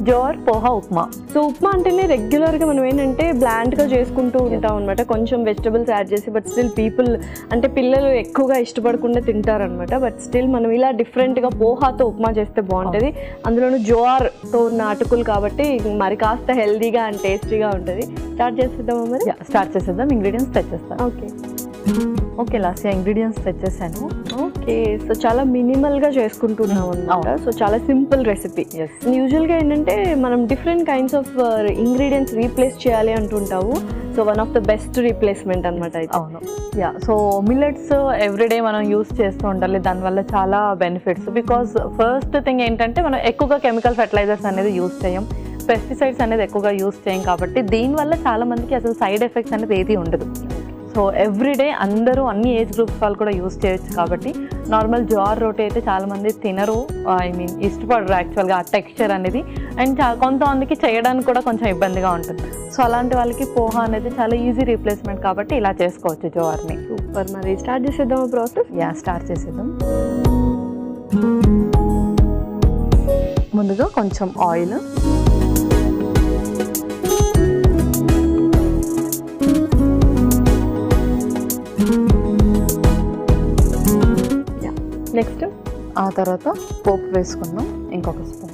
Jowar poha upma. So upma అంటేనే రెగ్యులర్గా మనం ఏంటంటే బ్లాండ్గా చేసుకుంటూ ఉంటాం అనమాట, కొంచెం వెజిటబుల్స్ యాడ్ చేసి. బట్ స్టిల్ పీపుల్ అంటే పిల్లలు ఎక్కువగా ఇష్టపడకుండా తింటారనమాట. బట్ స్టిల్ మనం ఇలా డిఫరెంట్గా పోహాతో ఉప్మా చేస్తే బాగుంటుంది. అందులోనూ జోవార్తో ఉన్న అటుకులు కాబట్టి మరి కాస్త హెల్దీగా అండ్ టేస్టీగా ఉంటుంది. స్టార్ట్ చేసేద్దామా మరి? స్టార్ట్ చేసేద్దాం. ఇంగ్రీడియంట్స్ తెచ్చేస్తాను. ఓకే లాస్య, ఇంగ్రీడియంట్స్ తెచ్చేసాను. ఓకే, సో చాలా మినిమల్గా చేసుకుంటున్నాం అనమాట. సో చాలా సింపుల్ రెసిపీ. యూజువల్గా ఏంటంటే మనం different kinds of ingredients replace చేయాలి అంటుంటావు. So one of the best replacement అనమాట ఇది. అవును. సో మిల్లెట్స్ ఎవ్రీడే మనం యూస్ చేస్తూ ఉండాలి, దానివల్ల చాలా బెనిఫిట్స్. బికాజ్ ఫస్ట్ థింగ్ ఏంటంటే మనం ఎక్కువగా కెమికల్ ఫెర్టిలైజర్స్ అనేది యూస్ చేయం, పెస్టిసైడ్స్ అనేది ఎక్కువగా యూస్ చేయం. కాబట్టి దీనివల్ల చాలా మందికి అసలు సైడ్ ఎఫెక్ట్స్ అనేది ఏది ఉండదు. సో ఎవ్రీడే అందరూ అన్ని ఏజ్ గ్రూప్స్ వాళ్ళు కూడా యూస్ చేయొచ్చు. కాబట్టి నార్మల్ జోవర్ రోటీ అయితే చాలామంది తినరు, ఇష్టపడరు యాక్చువల్గా ఆ టెక్స్చర్ అనేది. అండ్ కొంతమందికి చేయడానికి కూడా కొంచెం ఇబ్బందిగా ఉంటుంది. సో అలాంటి వాళ్ళకి పోహా అనేది చాలా ఈజీ రీప్లేస్మెంట్ కాబట్టి ఇలా చేసుకోవచ్చు జోవర్ని. సూపర్, మరి స్టార్ట్ చేసేద్దాం ప్రాసెస్? స్టార్ట్ చేసేద్దాం. ముందుగా కొంచెం ఆయిల్, నెక్స్ట్ ఆ తర్వాత పోపు వేసుకుందాం, ఇంకొక స్పూన్.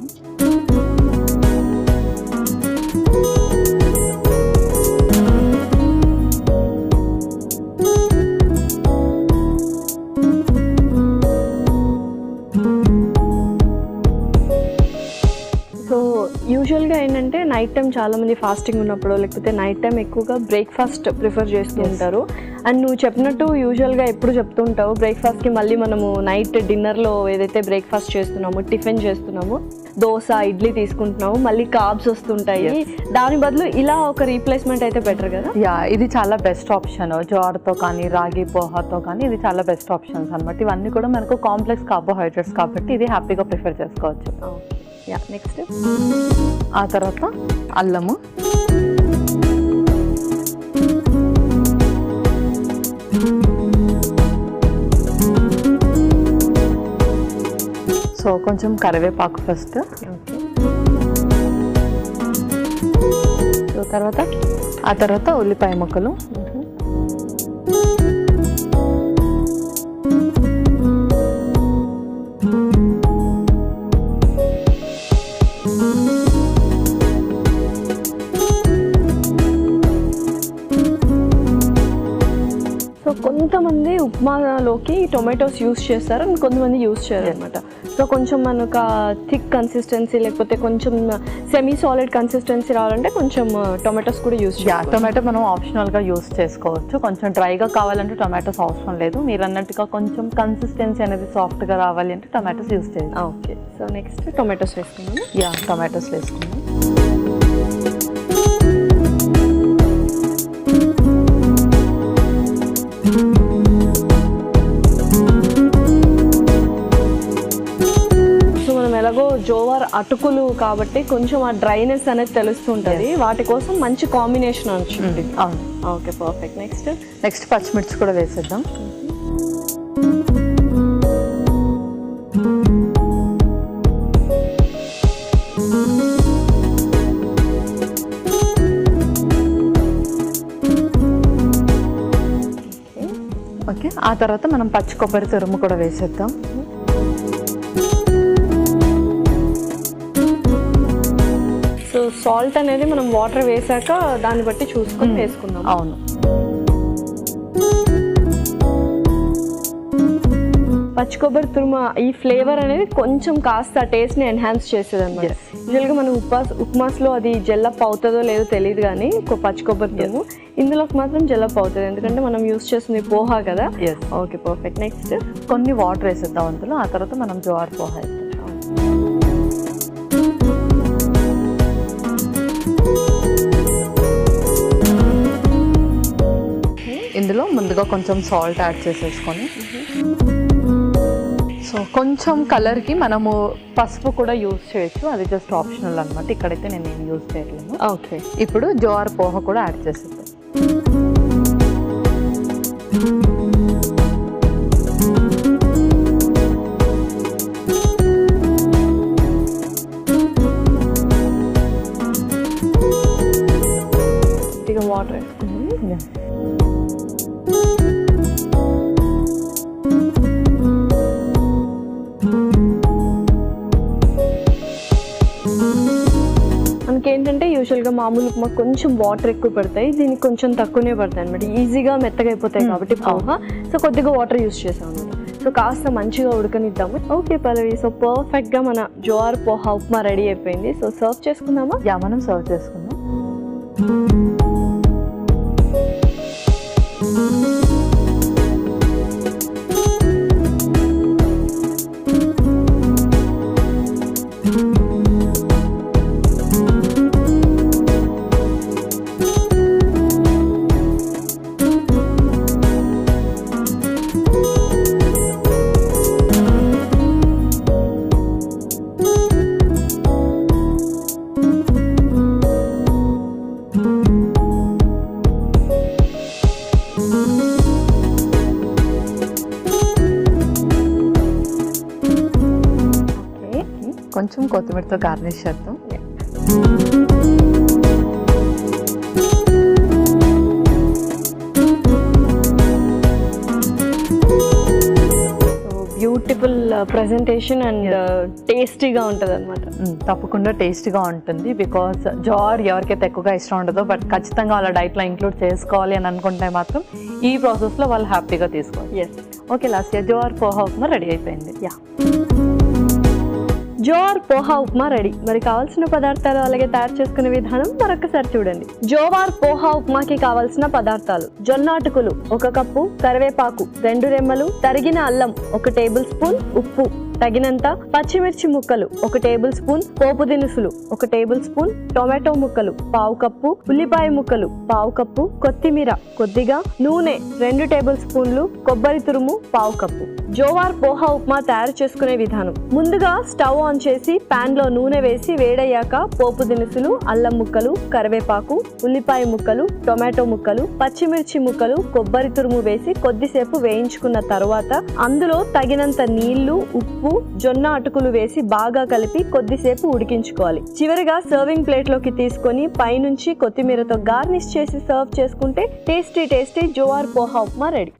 సో యూజువల్గా ఏంటంటే నైట్ టైం చాలామంది ఫాస్టింగ్ ఉన్నప్పుడు లేకపోతే నైట్ టైం ఎక్కువగా బ్రేక్ఫాస్ట్ ప్రిఫర్ చేస్తూ ఉంటారు. అండ్ నువ్వు చెప్పినట్టు యూజువల్గా ఎప్పుడు చెప్తూ ఉంటావు బ్రేక్ఫాస్ట్కి మళ్ళీ మనము నైట్ డిన్నర్లో ఏదైతే బ్రేక్ఫాస్ట్ చేస్తున్నామో, టిఫిన్ చేస్తున్నామో, దోశ ఇడ్లీ తీసుకుంటున్నాము, మళ్ళీ కార్బ్స్ వస్తుంటాయి. దాని బదులు ఇలా ఒక రీప్లేస్మెంట్ అయితే బెటర్ కదా? ఇది చాలా బెస్ట్ ఆప్షన్. జోవర్తో కానీ రాగి పోహాతో కానీ ఇది చాలా బెస్ట్ ఆప్షన్స్ అనమాట. ఇవన్నీ కూడా మనకు కాంప్లెక్స్ కార్బోహైడ్రేట్స్ కాబట్టి ఇది హ్యాపీగా ప్రిఫర్ చేసుకోవచ్చు. నెక్స్ట్ ఆ తర్వాత అల్లము, సో కొంచెం కరివేపాకు ఫస్ట్. సో ఆ తర్వాత ఉల్లిపాయ ముక్కలు, కొంతమంది ఉప్మాలోకి టొమాటోస్ యూస్ చేస్తారు అండ్ కొంతమంది యూస్ చేయరు అనమాట. సో కొంచెం మనకు థిక్ కన్సిస్టెన్సీ లేకపోతే కొంచెం సెమీ సాలిడ్ కన్సిస్టెన్సీ రావాలంటే కొంచెం టొమాటోస్ కూడా యూస్ చేయాలి. టొమాటో మనం ఆప్షనల్గా యూస్ చేసుకోవచ్చు. కొంచెం డ్రైగా కావాలంటే టొమాటోస్ అవసరం లేదు. మీరు అన్నట్టుగా కొంచెం కన్సిస్టెన్సీ అనేది సాఫ్ట్గా రావాలి అంటే టొమాటోస్ యూస్ చేయాలి. ఓకే, సో నెక్స్ట్ టొమాటోస్ వేసుకున్నాము. టొమాటోస్ వేసుకున్నాము. ఎలాగో జోవర్ అటుకులు కాబట్టి కొంచెం ఆ డ్రైనెస్ అనేది తెలుస్తుంటుంది, వాటి కోసం మంచి కాంబినేషన్ వచ్చింది. Okay, perfect. నెక్స్ట్ పచ్చిమిర్చి కూడా వేసేద్దాం. ఓకే, ఆ తర్వాత మనం పచ్చి కొబ్బరి తురుము కూడా వేసేద్దాం. సో సాల్ట్ అనేది మనం వాటర్ వేసాక దాన్ని బట్టి చూసుకొని వేసుకుందాం. అవును, పచ్చి కొబ్బరి తురుమ ఈ ఫ్లేవర్ అనేది కొంచెం కాస్త టేస్ట్ని ఎన్హాన్స్ చేసేది అనమాట. యూజువల్గా మనం ఉప్మాస్లో అది జెల్లప్ అవుతుందో లేదో తెలియదు, కానీ పచ్చి కొబ్బరి తురుము ఇందులోకి మాత్రం జెల్లప్ అవుతుంది, ఎందుకంటే మనం యూస్ చేస్తుంది పోహా కదా. Okay, perfect. నెక్స్ట్ కొన్ని వాటర్ వేసేద్దాం అందులో. ఆ తర్వాత మనం జోవర్ పోహా వేస్తాం. ఇందులో ముందుగా కొంచెం సాల్ట్ యాడ్ చేసేసుకొని, సో కొంచెం కలర్కి మనము పసుపు కూడా యూజ్ చేయొచ్చు, అది జస్ట్ ఆప్షనల్ అనమాట. ఇక్కడైతే నేను ఏం యూజ్ చేయట్లేదు. ఓకే, ఇప్పుడు జోవర్ పోహా కూడా యాడ్ చేసేద్దాం. యూజువల్గా మామూలు ఉప్మా కొంచెం వాటర్ ఎక్కువ పడతాయి, దీనికి కొంచెం తక్కువనే పడతాయి అనమాట, ఈజీగా మెత్తగా అయిపోతాయి కాబట్టి పోహా. సో కొద్దిగా వాటర్ యూస్ చేసాం అనమాట. సో కాస్త మంచిగా ఉడకనిద్దాము. ఓకే పల్లవి, సో పర్ఫెక్ట్గా మన జోవార్ పోహా ఉప్మా రెడీ అయిపోయింది. సో సర్వ్ చేసుకుందామా? యా, మనం సర్వ్ చేసుకుందాం. కొంచెం కొత్తిమీరతో గార్నిష్ చేద్దాం. బ్యూటిఫుల్ ప్రెజెంటేషన్ అండ్ టేస్టీగా ఉంటుంది అనమాట. తప్పకుండా టేస్టీగా ఉంటుంది. బికాస్ జోవార్ ఎవరికైతే ఎక్కువగా ఇష్టం ఉండదో బట్ ఖచ్చితంగా వాళ్ళ డైట్లో ఇంక్లూడ్ చేసుకోవాలి అని అనుకుంటే మాత్రం ఈ ప్రాసెస్లో వాళ్ళు హ్యాపీగా తీసుకోవాలి. Yes. Okay last year jowar poha upma ready అయిపోయింది. Yeah, jowar poha upma ready. మరి కావాల్సిన పదార్థాలు అలాగే తయారు చేసుకునే విధానం మరొకసారి చూడండి. జోవార్ పోహా ఉప్మాకి కావాల్సిన పదార్థాలు: జొన్న అటుకులు 1 కప్పు, కరివేపాకు 2 రెమ్మలు, తరిగిన అల్లం 1 టేబుల్ స్పూన్, ఉప్పు తగినంత, పచ్చిమిర్చి ముక్కలు 1 టేబుల్ స్పూన్, పోపు దినుసులు 1 టేబుల్ స్పూన్, టొమాటో ముక్కలు 1/2 కప్పు, ఉల్లిపాయ ముక్కలు 1/2 కప్పు, కొత్తిమీర కొద్దిగా, నూనె 2 టేబుల్ స్పూన్లు, కొబ్బరి తురుము 1/2 కప్పు. జోవార్ పోహా ఉప్మా తయారు చేసుకునే విధానం: ముందుగా స్టవ్ ఆన్ చేసి పాన్ లో నూనె వేసి వేడయ్యాక పోపు దినుసులు, అల్లం ముక్కలు, కరివేపాకు, ఉల్లిపాయ ముక్కలు, టొమాటో ముక్కలు, పచ్చిమిర్చి ముక్కలు, కొబ్బరి తురుము వేసి కొద్దిసేపు వేయించుకున్న తర్వాత అందులో తగినంత నీళ్లు, ఉప్పు, జొన్న అటుకులు వేసి బాగా కలిపి కొద్దిసేపు ఉడికించుకోవాలి. చివరిగా సర్వింగ్ ప్లేట్ లోకి తీసుకొని పైనుంచి కొత్తిమీరతో గార్నిష్ చేసి సర్వ్ చేసుకుంటే టేస్టీ జోవార్ పోహా ఉప్మా రెడీ.